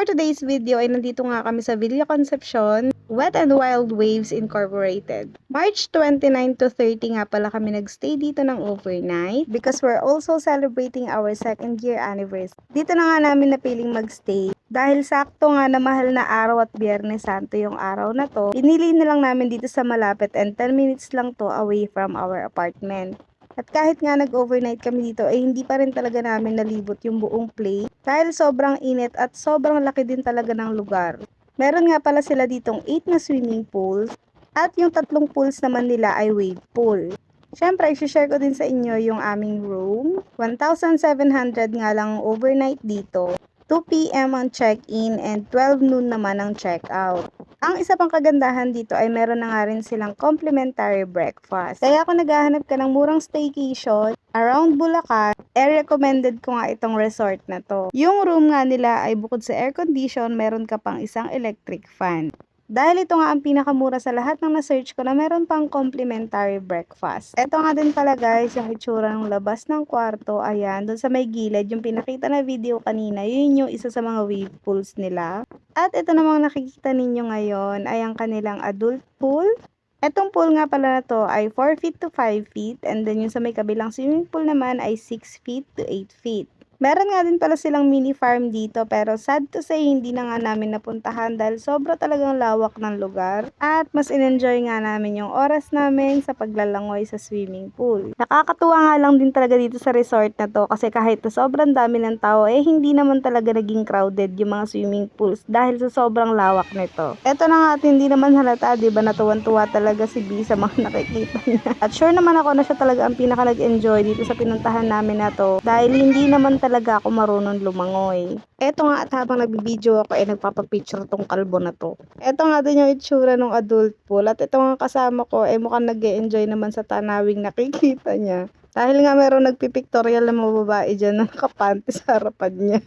For today's video ay nandito nga kami sa Villa Concepcion, Wet and Wild Waves Incorporated. March 29 to 30 nga pala kami nagstay dito ng overnight because we're also celebrating our 2nd year anniversary. Dito na nga namin napiling magstay dahil sakto nga na mahal na araw at Biyernes Santo yung araw na to. Pinili na lang namin dito sa malapit and 10 minutes lang to away from our apartment. At kahit nga nag-overnight kami dito, ay hindi pa rin talaga namin nalibot yung buong place dahil sobrang init at sobrang laki din talaga ng lugar. Meron nga pala sila ditong 8 na swimming pools at yung 3 pools naman nila ay wave pool. Siyempre, i-share ko din sa inyo yung aming room. 1,700 nga lang overnight dito. 2 p.m. ang check-in and 12 noon naman ang check-out. Ang isa pang kagandahan dito ay meron na nga rin silang complimentary breakfast. Kaya kung naghahanap ka ng murang staycation around Bulacan, recommended ko nga itong resort na to. Yung room nga nila ay bukod sa air condition, meron ka pang isang electric fan. Dahil ito nga ang pinakamura sa lahat ng na-search ko na meron pang complimentary breakfast. Ito nga din pala guys, yung itsura ng labas ng kwarto. Ayan, doon sa may gilid, yung pinakita na video kanina, yun yung isa sa mga wave pools nila. At ito namang nakikita ninyo ngayon ay ang kanilang adult pool. Etong pool nga pala na to ay 4 feet to 5 feet and then yung sa may kabilang swimming pool naman ay 6 feet to 8 feet. Meron nga din pala silang mini farm dito pero sad to say hindi na nga namin napuntahan dahil sobra talagang lawak ng lugar at mas in-enjoy nga namin yung oras namin sa paglalangoy sa swimming pool. Nakakatuwa nga lang din talaga dito sa resort na to kasi kahit na sobrang dami ng tao hindi naman talaga naging crowded yung mga swimming pools dahil sa sobrang lawak nito. Eto na nga at hindi naman halata, diba, natuwan-tuwa talaga si B sa mga nakikita niya. At sure naman ako na siya talaga ang pinaka nag-enjoy dito sa pinuntahan namin na to dahil hindi naman talaga ako marunong lumangoy. Eto nga at habang nagbibideo ako nagpapapicture tong kalbo na to. Eto nga din yung itsura ng adult pool at ito nga kasama ko mukhang nag-e-enjoy naman sa tanawing nakikita niya. Dahil nga meron nagpipictorial na mga babae dyan na nakapanty sa harapan niya.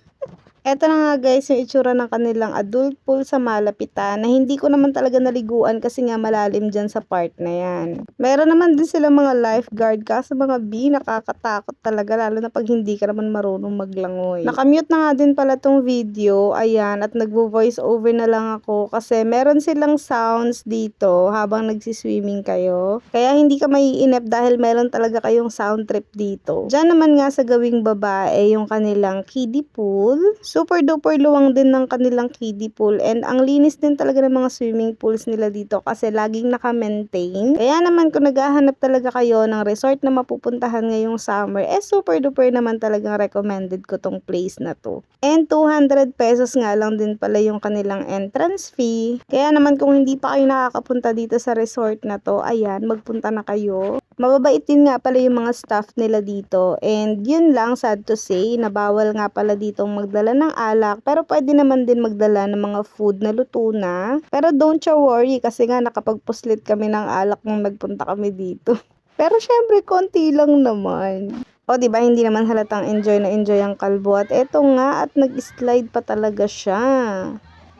Eto na nga guys yung itsura ng kanilang adult pool sa malapitan na hindi ko naman talaga naliguan kasi nga malalim dyan sa part na yan. Meron naman din sila mga lifeguard kaso mga B nakakatakot talaga lalo na pag hindi ka naman marunong maglangoy. Nakamute na nga din pala tong video, ayan, at nagvo-voice over na lang ako kasi meron silang sounds dito habang nagsiswimming kayo. Kaya hindi ka maiinip dahil meron talaga kayong sound trip dito. Diyan naman nga sa gawing babae yung kanilang kiddie pool. Super duper luwang din ng kanilang kiddie pool and ang linis din talaga ng mga swimming pools nila dito kasi laging naka-maintain. Kaya naman kung naghahanap talaga kayo ng resort na mapupuntahan ngayong summer, super duper naman talagang recommended ko tong place na to. And 200 pesos nga lang din pala yung kanilang entrance fee. Kaya naman kung hindi pa kayo nakakapunta dito sa resort na to, ayan, magpunta na kayo. Mababait din nga pala yung mga staff nila dito and yun lang, sad to say na bawal nga pala ditong magdala ng alak pero pwede naman din magdala ng mga food na luto na. Pero don't you worry kasi nga nakapagpuslit kami ng alak nung nagpunta kami dito. Pero syempre konti lang naman. O diba hindi naman halatang enjoy na enjoy ang kalbo at eto nga at nag-slide pa talaga siya.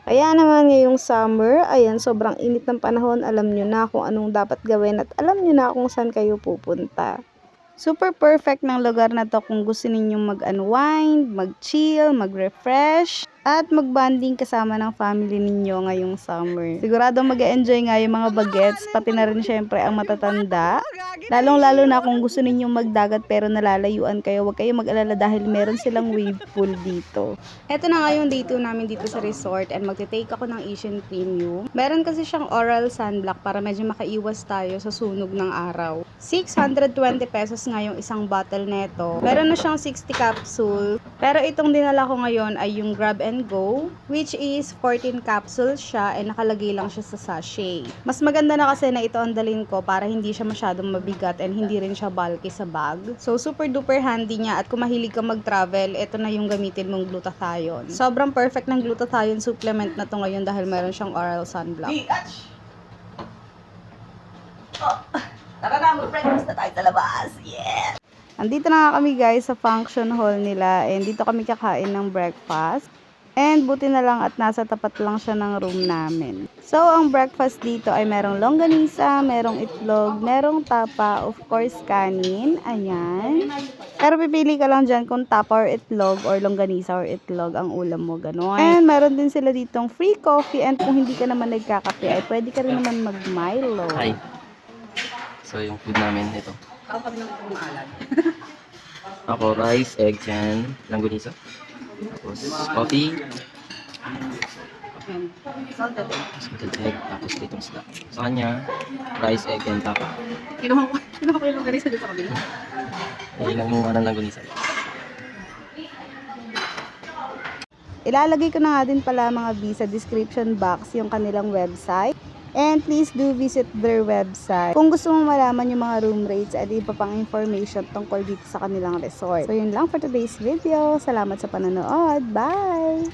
Kaya naman ngayong summer, ayan, sobrang init ng panahon, alam nyo na kung anong dapat gawin at alam nyo na kung saan kayo pupunta. Super perfect ng lugar na to kung gusto ninyong mag-unwind, mag-chill, mag-refresh, at mag-bonding kasama ng family ninyo ngayong summer. Sigurado mag-e-enjoy nga yung mga bagets, pati na rin syempre ang matatanda. Lalong-lalo na kung gusto ninyong magdagat pero nalalayuan kayo, huwag kayong mag-alala dahil meron silang wave pool dito. Eto na nga yung day 2 namin dito sa resort and magte-take ako ng Asian Premium. Meron kasi siyang oral sunblock para medyo makaiwas tayo sa sunog ng araw. 620 pesos nga yung isang bottle neto. Meron na siyang 60 capsule. Pero itong dinala ko ngayon ay yung Grab and Go, which is 14 capsules siya and nakalagay lang siya sa sachet. Mas maganda na kasi na ito ang dalhin ko para hindi siya masyadong mabigat and hindi rin siya bulky sa bag. So super duper handy niya at kung mahilig ka mag-travel, ito na yung gamitin mong glutathione. Sobrang perfect ng glutathione supplement na to ngayon dahil meron siyang oral sunblock. Tara na, mag-breakfast na tayo sa labas. Yeah! Andito na nga kami guys sa function hall nila and dito kami kakain ng breakfast. And buti na lang at nasa tapat lang siya ng room namin. So, ang breakfast dito ay merong longganisa, merong itlog, merong tapa, of course, kanin. Ayan. Pero pipili ka lang dyan kung tapa or itlog or longganisa or itlog ang ulam mo, gano'n. And meron din sila ditong free coffee and kung hindi ka naman nagkakape ay pwede ka rin naman mag-Milo. Hi. So, yung food namin ito. Ako kami ng kumalan. Ako, rice, egg, and langgunisa. Tapos, coffee. Salted egg. Salted egg. Tapos, ditong isda. Sa kanya, rice, egg, and tapa. Kinuha ko yung lugar sa dito sa kabila. Ayun lang yung ng langgunisa. Ilalagay ko na nga din pala mga sa description box yung kanilang website. And please do visit their website. Kung gusto mong malaman yung mga room rates at iba pang information tungkol dito sa kanilang resort. So yun lang for today's video. Salamat sa panonood. Bye!